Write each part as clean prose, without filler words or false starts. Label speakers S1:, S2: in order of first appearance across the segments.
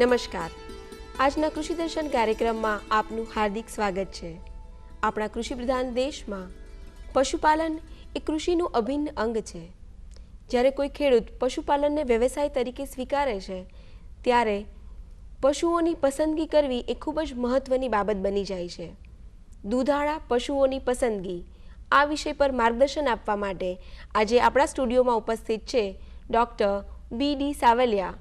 S1: નમસ્કાર. આજના કૃષિ દર્શન કાર્યક્રમમાં આપનું હાર્દિક સ્વાગત છે. આપણા કૃષિ પ્રધાન દેશમાં પશુપાલન એ કૃષિનું અભિન્ન અંગ છે. જ્યારે કોઈ ખેડૂત પશુપાલનને વ્યવસાય તરીકે સ્વીકારે છે ત્યારે પશુઓની પસંદગી કરવી એ ખૂબ જ મહત્વની બાબત બની જાય છે. દૂધાળા પશુઓની પસંદગી આ વિષય પર માર્ગદર્શન આપવા માટે આજે આપણા સ્ટુડિયોમાં ઉપસ્થિત છે ડૉક્ટર બી.ડી. સાવલિયા,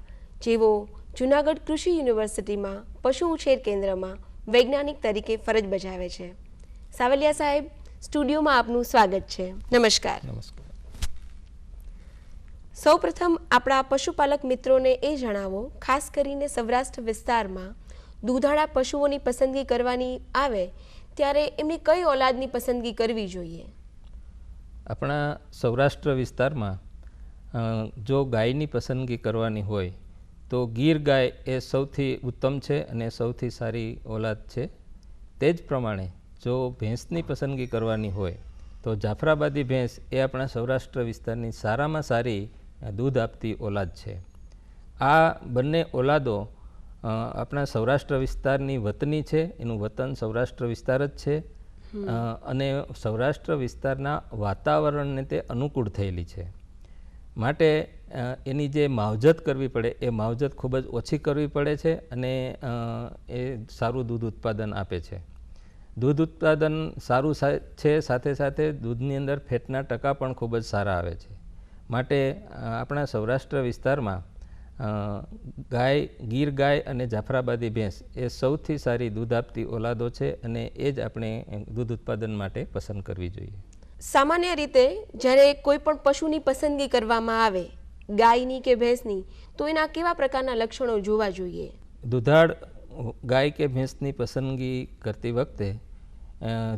S1: જેઓ જૂનાગઢ કૃષિ યુનિવર્સિટીમાં પશુ ઉછેર કેન્દ્રમાં વૈજ્ઞાનિક તરીકે ફરજ બજાવે છે. સાવલિયા સાહેબ, સ્ટુડિયોમાં આપનું સ્વાગત છે. નમસ્કાર.
S2: નમસ્કાર.
S1: સૌપ્રથમ આપણા પશુપાલક મિત્રોને એ જણાવો, ખાસ કરીને સૌરાષ્ટ્ર વિસ્તારમાં દૂધાળા પશુઓની પસંદગી કરવાની આવે ત્યારે એમની કઈ ઓલાદની પસંદગી કરવી જોઈએ?
S2: આપણા સૌરાષ્ટ્ર વિસ્તારમાં જો ગાયની પસંદગી કરવાની હોય તો ગીર ગાય એ સૌથી ઉત્તમ છે અને સૌથી સારી ઓલાદ છે. તે જ પ્રમાણે જો ભેંસની પસંદગી કરવાની હોય તો જાફરાબાદી ભેંસ એ આપણા સૌરાષ્ટ્ર વિસ્તારની સારામાં સારી દૂધ આપતી ઓલાદ છે. આ બંને ઓલાદો આપણા સૌરાષ્ટ્ર વિસ્તારની વતની છે. એનું વતન સૌરાષ્ટ્ર વિસ્તાર જ છે અને સૌરાષ્ટ્ર વિસ્તારના વાતાવરણને તે અનુકૂળ થયેલી છે. માટે એની જે માવજત કરવી પડે એ માવજત ખૂબ જ ઓછી કરવી પડે છે અને એ સારું દૂધ ઉત્પાદન આપે છે. દૂધ ઉત્પાદન સારું છે, સાથે સાથે દૂધની અંદર ફેટના ટકા પણ ખૂબ જ સારા આવે છે. માટે આપણા સૌરાષ્ટ્ર વિસ્તારમાં ગાય, ગીર ગાય અને જાફરાબાદી ભેંસ એ સૌથી સારી દૂધ આપતી ઓલાદો છે અને એ જ આપણે દૂધ ઉત્પાદન માટે પસંદ કરવી જોઈએ.
S1: સામાન્ય રીતે જ્યારે કોઈ પણ પશુની પસંદગી કરવામાં આવે, ગાયની કે ભેંસની, તો એના કેવા પ્રકારના લક્ષણો જોવા જોઈએ?
S2: દુધાળ ગાય કે ભેંસની પસંદગી કરતી વખતે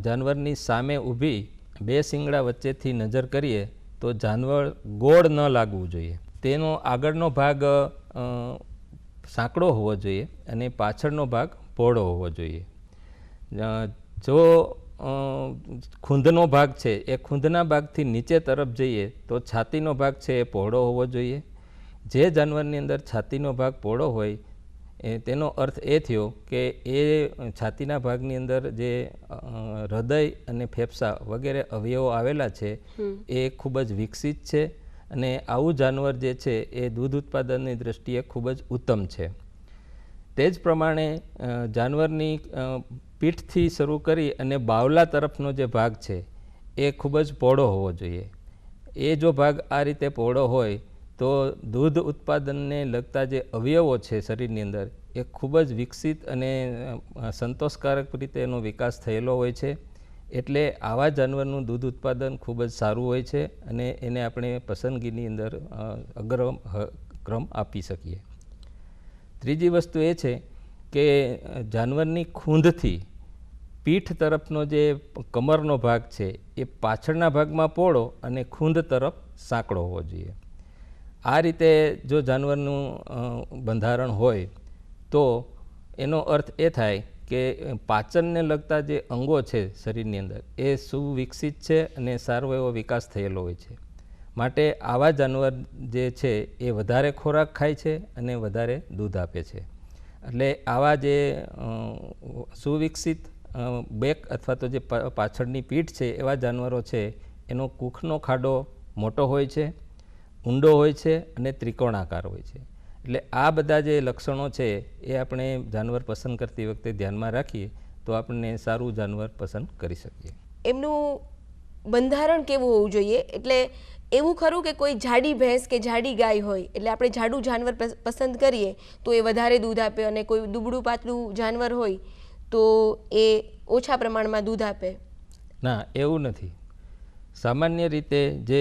S2: જાનવરની સામે ઊભી બે શિંગડા વચ્ચેથી નજર કરીએ તો જાનવર ગોળ ન લાગવું જોઈએ. તેનો આગળનો ભાગ સાંકડો હોવો જોઈએ અને પાછળનો ભાગ પહોળો હોવો જોઈએ. જો ખૂંદનો ભાગ છે એ ખૂંદના ભાગથી નીચે તરફ જઈએ તો છાતીનો ભાગ છે એ પહોળો હોવો જોઈએ. જે જાનવરની અંદર છાતીનો ભાગ પહોળો હોય તેનો અર્થ એ થયો કે એ છાતીના ભાગની અંદર જે હૃદય અને ફેફસા વગેરે અવયવો આવેલા છે એ ખૂબ જ વિકસિત છે અને આવું જાનવર જે છે એ દૂધ ઉત્પાદનની દૃષ્ટિએ ખૂબ જ ઉત્તમ છે. તે જ પ્રમાણે જાનવરની પીઠથી શરૂ કરી અને બાવલા તરફનો જે ભાગ છે એ ખૂબ જ પહોળો હોવો જોઈએ. એ જો ભાગ આ રીતે પહોળો હોય તો દૂધ ઉત્પાદનને લગતા જે અવયવો છે શરીરની અંદર એ ખૂબ જ વિકસિત અને સંતોષકારક રીતે એનો વિકાસ થયેલો હોય છે. એટલે આવા જાનવરનું દૂધ ઉત્પાદન ખૂબ જ સારું હોય છે અને એને આપણે પસંદગીની અંદર અગ્રક્રમ આપી શકીએ. ત્રીજી વસ્તુ એ છે કે જાનવરની ખૂંદથી પીઠ તરફનો જે કમરનો ભાગ છે એ પાછળના ભાગમાં પહોળો અને ખૂંદ તરફ સાંકડો હોવો જોઈએ. આ રીતે જો જાનવરનું બંધારણ હોય તો એનો અર્થ એ થાય કે પાચનને લગતા જે અંગો છે શરીરની અંદર એ સુવિકસિત છે અને સારો એવો વિકાસ થયેલો હોય છે. માટે આવા જાનવર જે છે એ વધારે ખોરાક ખાય છે અને વધારે દૂધ આપે છે. એટલે આવા જે સુવિકસિત બેક અથવા તો જે પાછળની પીઠ છે એવા જાનવરો છે એનો કૂખનો ખાડો મોટો હોય છે, ઊંડો હોય છે અને ત્રિકોણાકાર હોય છે. એટલે આ બધા જે લક્ષણો છે એ આપણે જાનવર પસંદ કરતી વખતે ધ્યાનમાં રાખીએ તો આપણને સારું જાનવર પસંદ કરી શકીએ.
S1: એમનું બંધારણ કેવું હોવું જોઈએ? એટલે એવું ખરું કે કોઈ જાડી ભેંસ કે જાડી ગાય હોય એટલે આપણે જાડું જાનવર પસંદ કરીએ તો એ વધારે દૂધ આપે અને કોઈ દુબળું પાતળું જાનવર હોય તો એ ઓછા પ્રમાણમાં દૂધ આપે?
S2: ના, એવું નથી. સામાન્ય રીતે જે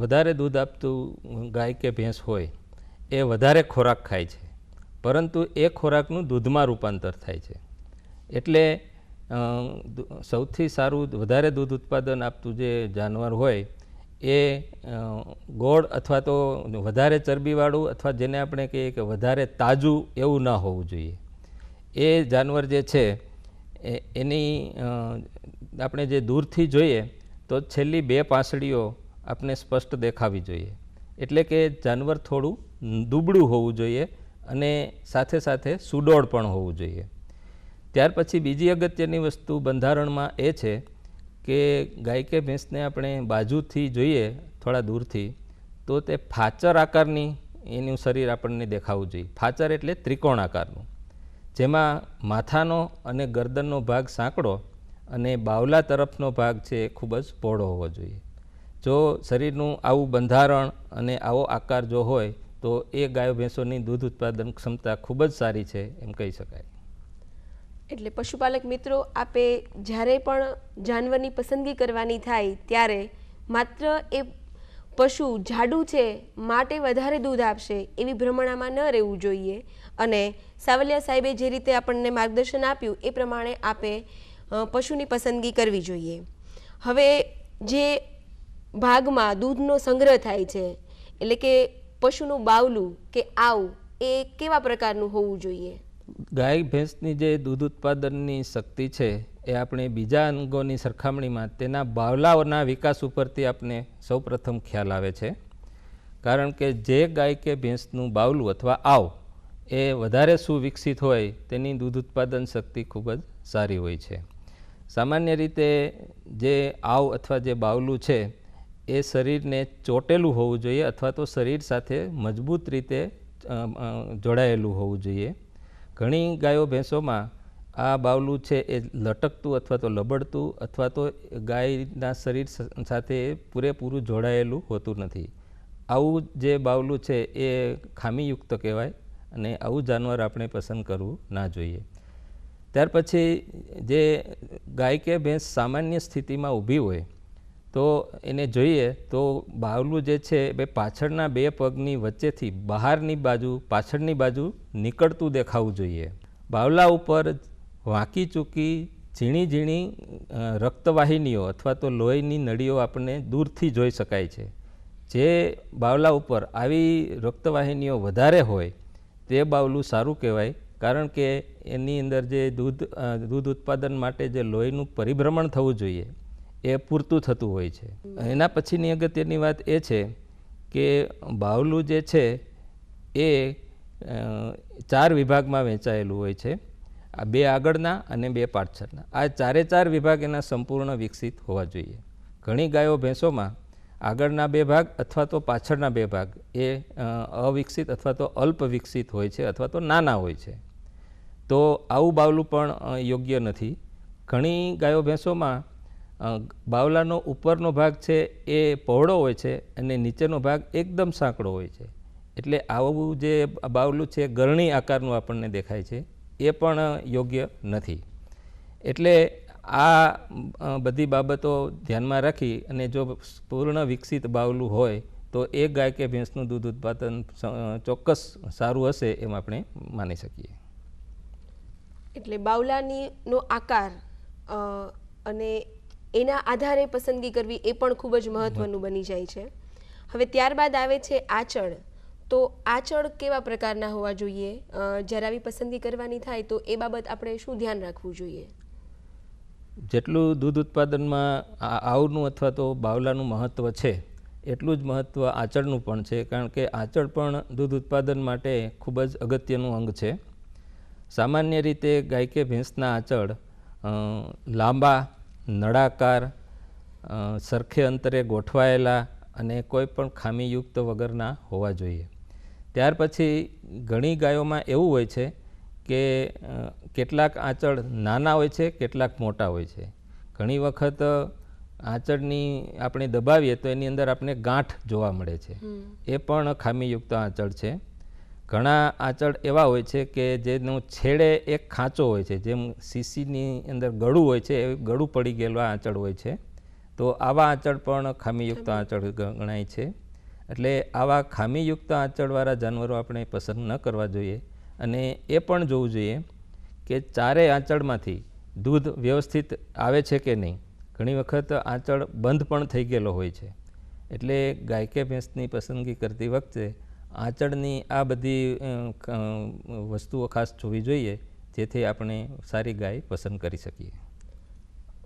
S2: વધારે દૂધ આપતું ગાય કે ભેંસ હોય એ વધારે ખોરાક ખાય છે, પરંતુ એ ખોરાકનું દૂધમાં રૂપાંતર થાય છે. એટલે સૌથી સારું વધારે દૂધ ઉત્પાદન આપતું જે જાનવર હોય એ ગોળ અથવા તો વધારે ચરબીવાળું અથવા જેને આપણે કહીએ કે વધારે તાજું એવું ના હોવું જોઈએ. એ જાનવર જે છે એની આપણે જે દૂરથી જોઈએ તો છેલ્લી બે પાંસળીઓ આપણે સ્પષ્ટ દેખાવી જોઈએ. એટલે કે જાનવર થોડું દુબળું હોવું જોઈએ અને સાથે સાથે સુડોળ પણ હોવું જોઈએ. ત્યાર પછી બીજી અગત્યની વસ્તુ બંધારણમાં એ છે કે ગાય કે ભેંસને આપણે બાજુથી જોઈએ થોડા દૂરથી તો તે ફાચર આકારની એનું શરીર આપણને દેખાવું જોઈએ. ફાચર એટલે ત્રિકોણ આકારનું, જેમાં માથાનો અને ગરદનનો ભાગ સાંકડો અને બાવલા તરફનો ભાગ છે એ ખૂબ જ પહોળો હોવો જોઈએ. જો શરીરનું આવું બંધારણ અને આવો આકાર જો હોય તો એ ગાયો ભેંસોની દૂધ ઉત્પાદન ક્ષમતા ખૂબ જ સારી છે એમ કહી શકાય.
S1: એટલે પશુપાલક મિત્રો, આપે જ્યારે પણ જાનવરની પસંદગી કરવાની થાય ત્યારે માત્ર એ પશુ જાડું છે માટે વધારે દૂધ આપશે એવી ભ્રમણામાં ન રહેવું જોઈએ અને સાવલિયા સાહેબે જે રીતે આપણને માર્ગદર્શન આપ્યું એ પ્રમાણે આપે પશુની પસંદગી કરવી જોઈએ. હવે જે ભાગમાં દૂધનો સંગ્રહ થાય છે એટલે કે પશુનું બાવલું કે આવ એ કેવા પ્રકારનું હોવું જોઈએ?
S2: ગાય ભેંસની જે દૂધ ઉત્પાદનની શક્તિ છે એ આપણે બીજા અંગોની સરખામણીમાં તેના બાવલાઓના વિકાસ ઉપરથી આપણે સૌપ્રથમ ખ્યાલ આવે છે. કારણ કે જે ગાય કે ભેંસનું બાવલું અથવા આવ એ વધારે સુવિકસિત હોય તેની દૂધ ઉત્પાદન શક્તિ ખૂબ જ સારી હોય છે. સામાન્ય રીતે જે આવ અથવા જે બાવલું છે એ શરીરને ચોટેલું હોવું જોઈએ અથવા તો શરીર સાથે મજબૂત રીતે જોડાયેલું હોવું જોઈએ. ઘણી ગાયો ભેંસોમાં આ બાવલું છે એ લટકતું અથવા તો લબડતું અથવા તો ગાયના શરીર સાથે પૂરેપૂરું જોડાયેલું હોતું નથી. આવું જે બાવલું છે એ ખામીયુક્ત કહેવાય અને આવું જાનવર આપણે પસંદ કરવું ના જોઈએ. ત્યાર પછી જે ગાય કે ભેંસ સામાન્ય સ્થિતિમાં ઊભી હોય તો એને જોઈએ તો બાવલું જે છે એ પાછળના બે પગની વચ્ચેથી બહારની બાજુ પાછળની બાજુ નીકળતું દેખાવું જોઈએ. બાવલા ઉપર વાંકી ચૂકી ઝીણી ઝીણી રક્તવાહિનીઓ અથવા તો લોહીની નળીઓ આપણને દૂરથી જોઈ શકાય છે. જે બાવલા ઉપર આવી રક્તવાહિનીઓ વધારે હોય તે બાવલું સારું કહેવાય, કારણ કે એની અંદર જે દૂધ ઉત્પાદન માટે જે લોહીનું પરિભ્રમણ થવું જોઈએ એ પૂરતું થતું હોય છે. એના પછીની અગત્યની વાત એ છે કે બાવલું જે છે એ 4 વિભાગમાં વહેંચાયેલું હોય છે. આ 2 આગળના અને 2 પાછળના. આ 4 વિભાગ એના સંપૂર્ણ વિકસિત હોવા જોઈએ. ઘણી ગાયો ભેંસોમાં આગળના 2 ભાગ અથવા તો પાછળના 2 ભાગ એ અવિકસિત અથવા તો અલ્પ વિકસિત હોય છે અથવા તો નાના હોય છે. તો આવું બાવલું પણ યોગ્ય નથી. ઘણી ગાયો ભેંસોમાં બાવલાનો ઉપરનો ભાગ છે એ પહોળો હોય છે અને નીચેનો ભાગ એકદમ સાંકડો હોય છે. એટલે આવું જે બાવલું છે ગરણી આકારનું આપણને દેખાય છે, એ પણ યોગ્ય નથી. એટલે આ બધી બાબતો ધ્યાનમાં રાખી અને જો પૂર્ણ વિકસિત બાવલું હોય તો એ ગાય કે ભેંસનું દૂધ ઉત્પાદન ચોક્કસ સારું હશે એમ આપણે માની શકીએ.
S1: એટલે બાવલાનો આકાર અને એના આધારે પસંદગી કરવી એ પણ ખૂબ જ મહત્વનું બની જાય છે. હવે ત્યારબાદ આવે છે આંચળ. તો આંચળ કેવા પ્રકારના હોવા જોઈએ? જ્યારે આવી પસંદગી કરવાની થાય તો એ બાબત આપણે શું ધ્યાન રાખવું જોઈએ?
S2: જેટલું દૂધ ઉત્પાદનમાં આવનું અથવા તો બાવલાનું મહત્ત્વ છે એટલું જ મહત્ત્વ આંચળનું પણ છે, કારણ કે આંચળ પણ દૂધ ઉત્પાદન માટે ખૂબ જ અગત્યનું અંગ છે. સામાન્ય રીતે ગાય કે ભેંસના આંચળ લાંબા, નળાકાર, સરખે અંતરે ગોઠવાયેલા અને કોઈ પણ ખામીયુક્ત વગરના હોવા જોઈએ. ત્યાર પછી ઘણી ગાયોમાં એવું હોય છે કે કેટલાક આંચળ નાના હોય છે, કેટલાક મોટા હોય છે. ઘણી વખત આંચળની આપણે દબાવીએ તો એની અંદર આપણે ગાંઠ જોવા મળે છે, એ પણ ખામીયુક્ત આંચળ છે. ઘણા આંચળ એવા હોય છે કે જેનો છેડે એક ખાંચો હોય છે, જેમ શીશીની અંદર ગળું હોય છે એ ગળું પડી ગયેલું આંચળ હોય છે. તો આવા આંચળ પણ ખામીયુક્ત આંચળ ગણાય છે. એટલે આવા ખામીયુક્ત આંચળવાળા જાનવરો આપણે પસંદ ન કરવા જોઈએ અને એ પણ જોવું જોઈએ કે 4 આંચળમાંથી દૂધ વ્યવસ્થિત આવે છે કે નહીં. ઘણી વખત આંચળ બંધ પણ થઈ ગયેલો હોય છે. એટલે ગાય કે ભેંસની પસંદગી કરતી વખતે આંચળની આ બધી વસ્તુઓ ખાસ જોવી જોઈએ, જેથી આપણે સારી ગાય પસંદ કરી શકીએ.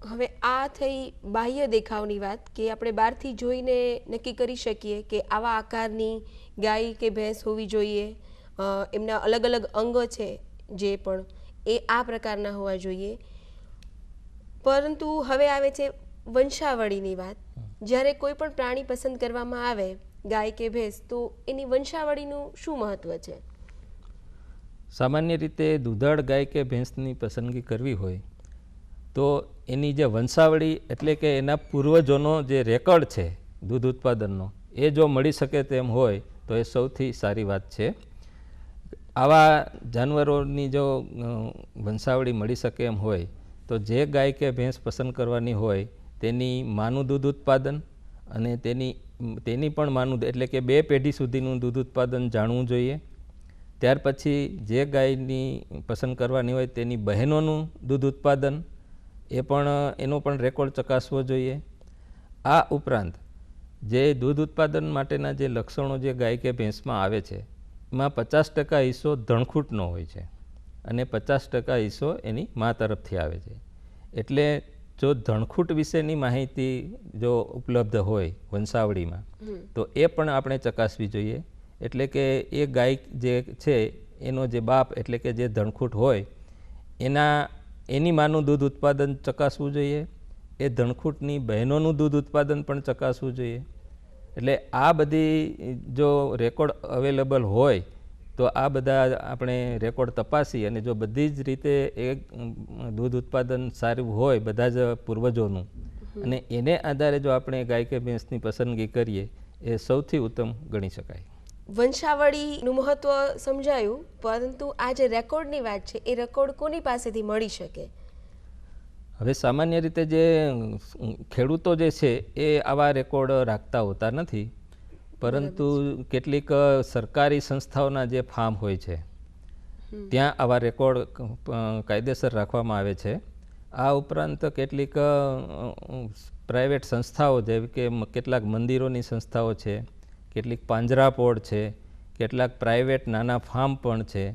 S1: હવે આ થઈ બાહ્ય દેખાવની વાત કે આપણે બહારથી જોઈને નક્કી કરી શકીએ કે આવા આકારની ગાય કે ભેંસ હોવી જોઈએ એમના અલગ અલગ અંગો છે જે પણ એ આ પ્રકારના હોવા જોઈએ. પરંતુ હવે આવે છે વંશાવળીની વાત. જ્યારે કોઈ પણ પ્રાણી પસંદ કરવામાં આવે, ગાય કે ભેંસ, તો એની વંશાવળીનું શું મહત્વ છે?
S2: સામાન્ય રીતે દુધાળ ગાય કે ભેંસની પસંદગી કરવી હોય તો એની જે વંશાવળી એટલે કે એના પૂર્વજોનો જે રેકોર્ડ છે દૂધ ઉત્પાદનનો, એ જો મળી શકે તેમ હોય તો એ સૌથી સારી વાત છે. આવા જાનવરોની જો વંશાવળી મળી શકે એમ હોય તો જે ગાય કે ભેંસ પસંદ કરવાની હોય તેની માનું દૂધ ઉત્પાદન અને તેની પણ માનું એટલે કે 2 પેઢી સુધીનું દૂધ ઉત્પાદન જાણવું જોઈએ. ત્યાર પછી જે ગાયની પસંદ કરવાની હોય તેની બહેનોનું દૂધ ઉત્પાદન એનો પણ રેકોર્ડ ચકાસવો જોઈએ. આ ઉપરાંત જે દૂધ ઉત્પાદન માટેના જે લક્ષણો જે ગાય કે ભેંસમાં આવે છે એમાં 50% હિસ્સો ધણખૂટનો હોય છે અને 50% હિસ્સો એની મા તરફથી આવે છે. એટલે જો ધણખૂટ વિશેની માહિતી જો ઉપલબ્ધ હોય વંશાવળીમાં તો એ પણ આપણે ચકાસવી જોઈએ. એટલે કે એ ગાય જે છે એનો જે બાપ એટલે કે જે ધણખૂટ હોય એની માનું દૂધ ઉત્પાદન ચકાસવું જોઈએ. એ ધણખૂટની બહેનોનું દૂધ ઉત્પાદન પણ ચકાસવું જોઈએ. એટલે આ બધી જો રેકોર્ડ અવેલેબલ હોય તો આ બધા આપણે રેકોર્ડ તપાસી અને જો બધી જ રીતે એ દૂધ ઉત્પાદન સારું હોય બધા જ પૂર્વજોનું અને એને આધારે જો આપણે ગાય કે ભેંસની પસંદગી કરીએ એ સૌથી ઉત્તમ ગણી શકાય.
S1: વંશાવળીનું મહત્વ સમજાયું, પરંતુ આ જે રેકોર્ડની વાત છે એ રેકોર્ડ કોની પાસેથી મળી શકે?
S2: હવે સામાન્ય રીતે જે ખેડૂતો જે છે એ આવા રેકોર્ડ રાખતા હોતા નથી, પરંતુ કેટલીક સરકારી સંસ્થાઓના જે ફાર્મ હોય છે ત્યાં આવા રેકોર્ડ કાયદેસર રાખવામાં આવે છે. આ ઉપરાંત કેટલીક પ્રાઇવેટ સંસ્થાઓ જેવી કે કેટલાક મંદિરોની સંસ્થાઓ છે, કેટલીક પાંજરાપોળ છે, કેટલાક પ્રાઇવેટ નાના ફાર્મ પણ છે.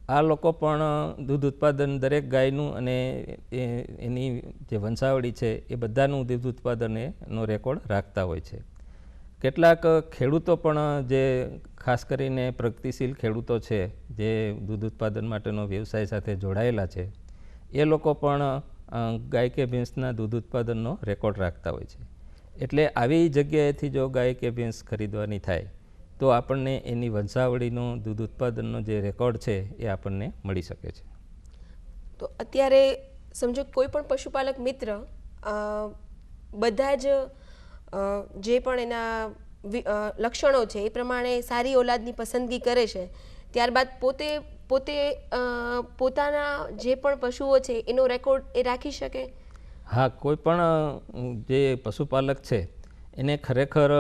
S2: આ લોકો પણ દૂધ ઉત્પાદન દરેક ગાયનું અને એની જે વંશાવળી છે એ બધાનું દૂધ ઉત્પાદનનો રેકોર્ડ રાખતા હોય છે. કેટલાક ખેડૂતો પણ જે ખાસ કરીને પ્રગતિશીલ ખેડૂતો છે જે દૂધ ઉત્પાદન માટેનો વ્યવસાય સાથે જોડાયેલા છે એ લોકો પણ ગાય કે ભેંસના દૂધ ઉત્પાદનનો રેકોર્ડ રાખતા હોય છે. એટલે આવી જગ્યાએથી જો ગાય કે ભેંસ ખરીદવાની થાય તો આપણને એની વંશાવળીનો દૂધ ઉત્પાદનનો જે રેકોર્ડ છે એ આપણને મળી શકે છે.
S1: તો અત્યારે સમજો કોઈ પણ પશુપાલક મિત્ર બધા જ જે પણ એના લક્ષણો છે એ પ્રમાણે સારી ઓલાદની પસંદગી કરે છે, ત્યારબાદ પોતે પોતાના જે પણ પશુઓ છે એનો રેકોર્ડ એ રાખી શકે?
S2: હા, કોઈ પણ જે પશુપાલક છે એને ખરેખર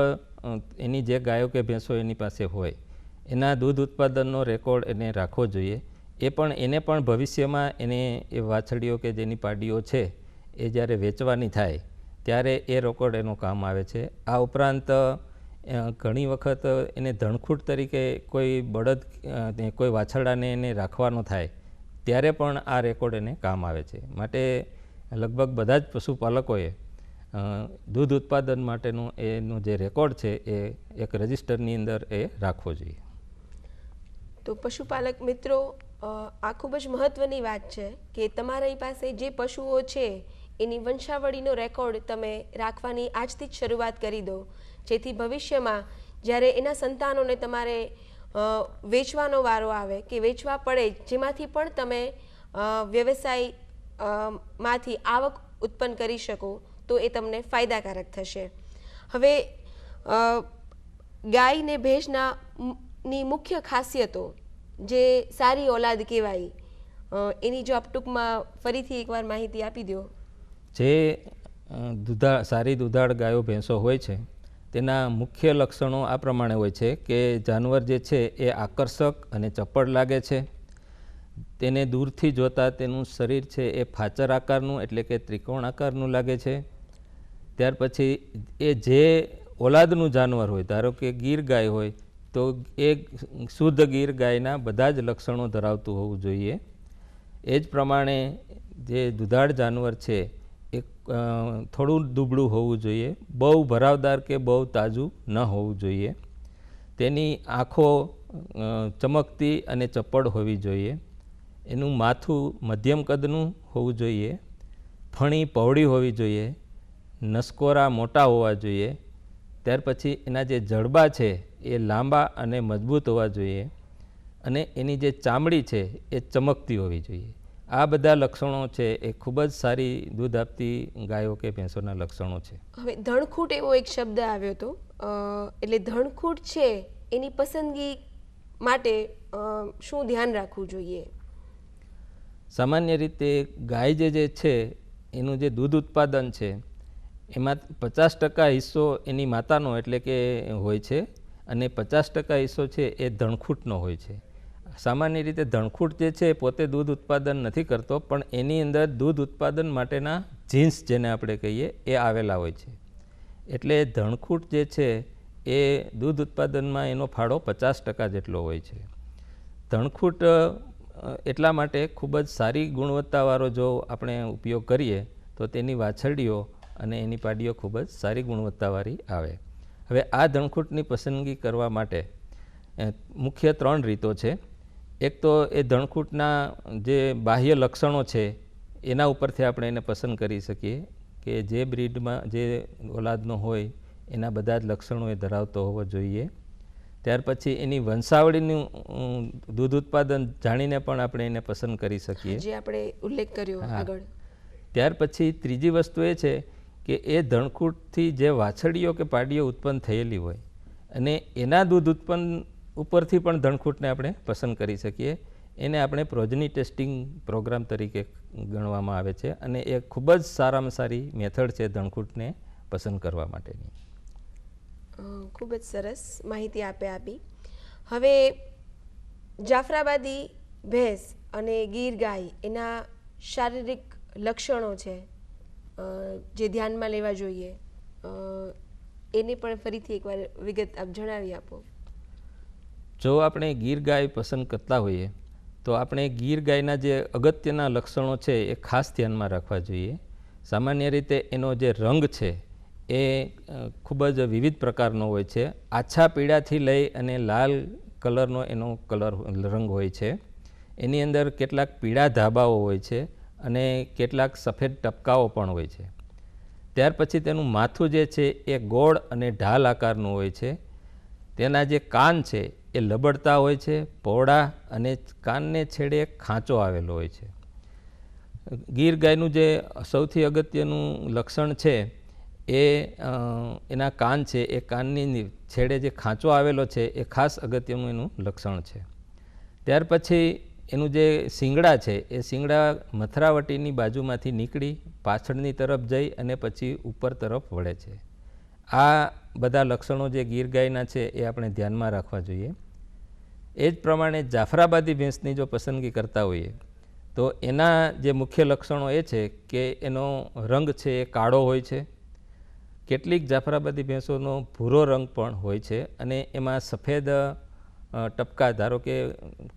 S2: એની જે ગાયો કે ભેંસો એની પાસે હોય એના દૂધ ઉત્પાદનનો રેકોર્ડ એને રાખવો જોઈએ. એને પણ ભવિષ્યમાં એને એ વાછડીઓ કે જેની પાડીઓ છે એ જ્યારે વેચવાની થાય ત્યારે એ રેકોર્ડ એનું કામ આવે છે. આ ઉપરાંત ઘણી વખત એને ધણખૂટ તરીકે કોઈ બળદ કોઈ વાછરડાને એને રાખવાનો થાય ત્યારે પણ આ રેકોર્ડ એને કામ આવે છે. માટે લગભગ બધા જ પશુપાલકોએ દૂધ ઉત્પાદન માટેનો એનો જે રેકોર્ડ છે એ એક રજિસ્ટરની અંદર એ રાખવો જોઈએ.
S1: તો પશુપાલક મિત્રો, આ ખૂબ જ મહત્ત્વની વાત છે કે તમારી પાસે જે પશુઓ છે એની વંશાવળીનો રેકોર્ડ તમે રાખવાની આજથી જ શરૂઆત કરી દો, જેથી ભવિષ્યમાં જ્યારે એના સંતાનોને તમારે વેચવાનો વારો આવે કે વેચવા પડે, જેમાંથી પણ તમે વ્યવસાય માંથી આવક ઉત્પન્ન કરી શકો તો એ તમને ફાયદાકારક થશે. હવે ગાય ને ભેંસની મુખ્ય ખાસિયતો જે સારી ઓલાદ કહેવાય એની જો આપ ટૂંકમાં ફરીથી એકવાર માહિતી આપી દો.
S2: જે સારી દુધાળ ગાયો ભેંસો હોય છે તેના મુખ્ય લક્ષણો આ પ્રમાણે હોય છે કે જાનવર જે છે એ આકર્ષક અને ચપળ લાગે છે. તેને દૂરથી જોતાં તેનું શરીર છે એ ફાચર આકારનું એટલે કે ત્રિકોણ આકારનું લાગે છે. ત્યાર પછી એ જે ઓલાદનું જાનવર હોય, ધારો કે ગીર ગાય હોય તો એ શુદ્ધ ગીર ગાયના બધા જ લક્ષણો ધરાવતું હોવું જોઈએ. એ જ પ્રમાણે જે દુધાળ જાનવર છે એ થોડું દુબળું હોવું જોઈએ, બહુ ભરાવદાર કે બહુ તાજું ન હોવું જોઈએ. તેની આંખો ચમકતી અને ચપળ હોવી જોઈએ. એનું માથું મધ્યમ કદનું હોવું જોઈએ. ફણી પહોળી હોવી જોઈએ. નસકોરા મોટા હોવા જોઈએ. ત્યાર પછી એના જે જડબા છે એ લાંબા અને મજબૂત હોવા જોઈએ. અને એની જે ચામડી છે એ ચમકતી હોવી જોઈએ. આ બધા લક્ષણો છે એ ખૂબ જ સારી દૂધ આપતી ગાયો કે ભેંસોના લક્ષણો છે.
S1: હવે ધણખૂટ એવો એક શબ્દ આવ્યો હતો, એટલે ધણખૂટ છે એની પસંદગી માટે શું ધ્યાન રાખવું જોઈએ?
S2: સામાન્ય રીતે ગાય જે છે એનું જે દૂધ ઉત્પાદન છે એમાં 50% હિસ્સો એની માતાનો એટલે કે હોય છે અને 50% હિસ્સો છે એ ધણખૂટનો હોય છે. સામાન્ય રીતે ધણખૂટ જે છે પોતે દૂધ ઉત્પાદન નથી કરતો, પણ એની અંદર દૂધ ઉત્પાદન માટેના જીન્સ જેને આપણે કહીએ એ આવેલા હોય છે. એટલે ધણખૂટ જે છે એ દૂધ ઉત્પાદનમાં એનો ફાળો 50% જેટલો હોય છે. ધણખૂટ એટલા માટે ખૂબ જ સારી ગુણવત્તાવાળો જો આપણે ઉપયોગ કરીએ તો તેની વાછરડીઓ અને એની પાડીઓ ખૂબ જ સારી ગુણવત્તાવાળી આવે. હવે આ ધણખૂટની પસંદગી કરવા માટે મુખ્ય 3 રીતો છે. એક તો એ ધણખૂટના જે બાહ્ય લક્ષણો છે એના ઉપરથી આપણે એને પસંદ કરી શકીએ કે જે બ્રીડમાં જે ઓલાદનો હોય એના બધા જ લક્ષણો એ ધરાવતો હોવો જોઈએ. ત્યાર પછી એની વંશાવળીનું દૂધ ઉત્પાદન જાણીને પણ આપણે એને પસંદ કરી શકીએ,
S1: જે આપણે ઉલ્લેખ કર્યો આગળ.
S2: ત્યાર પછી ત્રીજી વસ્તુ એ છે કે એ ધણખૂટથી જે વાછડીઓ કે પાડીઓ ઉત્પન્ન થયેલી હોય અને એના દૂધ ઉત્પન્ન ઉપરથી પણ ધણખૂટને આપણે પસંદ કરી શકીએ. એને આપણે પ્રોજની ટેસ્ટિંગ પ્રોગ્રામ તરીકે ગણવામાં આવે છે અને એ ખૂબ જ સારામાં સારી મેથડ છે ધણખૂટને પસંદ કરવા માટેની.
S1: ખૂબ જ સરસ માહિતી આપી. હવે જાફરાબાદી ભેંસ અને ગીર ગાય એના શારીરિક લક્ષણો છે જે ધ્યાનમાં લેવા જોઈએ, એને પણ ફરીથી એકવાર વિગત આપ જણાવી આપો.
S2: જો આપણે ગીર ગાય પસંદ કરતા હોઈએ તો આપણે ગીર ગાયના જે અગત્યના લક્ષણો છે એ ખાસ ધ્યાનમાં રાખવા જોઈએ. સામાન્ય રીતે એનો જે રંગ છે એ ખૂબ જ વિવિધ પ્રકારનો હોય છે. આછા પીળાથી લઈ અને લાલ કલરનો એનો રંગ હોય છે. એની અંદર કેટલાક પીળા ધાબાઓ હોય છે અને કેટલાક સફેદ ટપકાઓ પણ હોય છે. ત્યાર પછી તેનું માથું જે છે એ ગોળ અને ઢાલ આકારનું હોય છે. તેના જે કાન છે એ લબડતા હોય છે, પહોળા, અને કાનને છેડે ખાંચો આવેલો હોય છે. ગીર ગાયનું જે સૌથી અગત્યનું લક્ષણ છે એ એના કાન છે, એ કાનની છેડે જે ખાંચો આવેલો છે એ ખાસ અગત્યનું એનું લક્ષણ છે. ત્યાર પછી એનું જે શિંગડા છે એ શિંગડા મથરાવટીની બાજુમાંથી નીકળી પાછળની તરફ જઈ અને પછી ઉપર તરફ વળે છે. આ બધા લક્ષણો જે ગીર ગાયના છે એ આપણે ધ્યાનમાં રાખવા જોઈએ. એ જ પ્રમાણે જાફરાબાદી ભેંસની જો પસંદગી કરતા હોઈએ તો એના જે મુખ્ય લક્ષણો એ છે કે એનો રંગ છે એ કાળો હોય છે. કેટલીક જાફરાબાદી ભેંસોનો ભૂરો રંગ પણ હોય છે અને એમાં સફેદ ટપકા, ધારો કે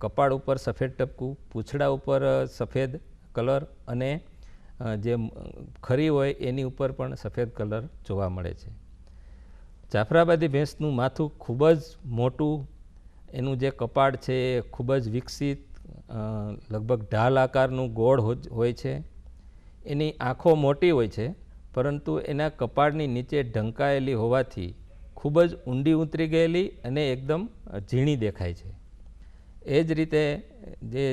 S2: કપાળ ઉપર સફેદ ટપકું, પૂંછડા ઉપર સફેદ કલર અને જે ખરી હોય એની ઉપર પણ સફેદ કલર જોવા મળે છે. જાફરાબાદી ભેંસનું માથું ખૂબ જ મોટું, એનું જે કપાળ છે એ ખૂબ જ વિકસિત, લગભગ ઢાલ આકારનું ગોળ હોય છે. એની આંખો મોટી હોય છે પરંતુ એના કપાળની નીચે ઢંકાયેલી હોવાથી ખૂબ જ ઊંડી ઉતરી ગયેલી અને એકદમ ઝીણી દેખાય છે. એ જ રીતે જે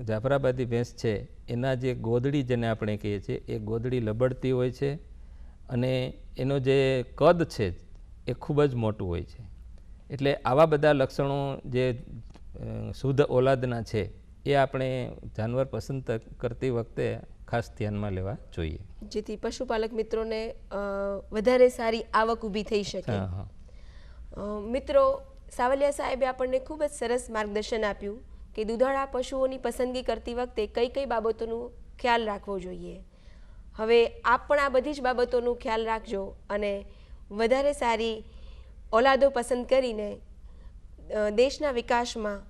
S2: જાફરાબાદી ભેંસ છે એના જે ગોદડી જેને આપણે કહીએ છીએ એ ગોદડી લબડતી હોય છે અને એનો જે કદ છે એ ખૂબ જ મોટું હોય છે. એટલે આવા બધા લક્ષણો જે શુદ્ધ ઓલાદના છે એ આપણે જાનવર પસંદ કરતી વખતે ખાસ ધ્યાનમાં લેવા જોઈએ,
S1: જેથી પશુપાલક મિત્રોને વધારે સારી આવક ઊભી થઈ શકે. મિત્રો, સાવલિયા સાહેબે આપણને ખૂબ જ સરસ માર્ગદર્શન આપ્યું કે દૂધાળા પશુઓની પસંદગી કરતી વખતે કઈ કઈ બાબતોનું ખ્યાલ રાખવો જોઈએ. હવે આપ પણ આ બધી જ બાબતોનું ખ્યાલ રાખજો અને વધારે સારી ઓલાદો પસંદ કરીને દેશના વિકાસમાં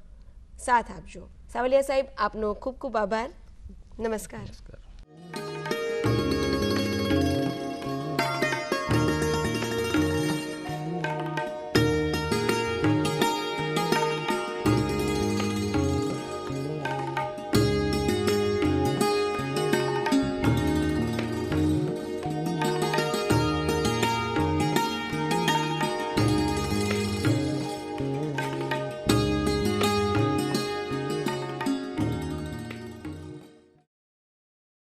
S1: સાથ આપજો. સાવલિયા સાહેબ, આપનો ખૂબ ખૂબ આભાર. નમસ્કાર.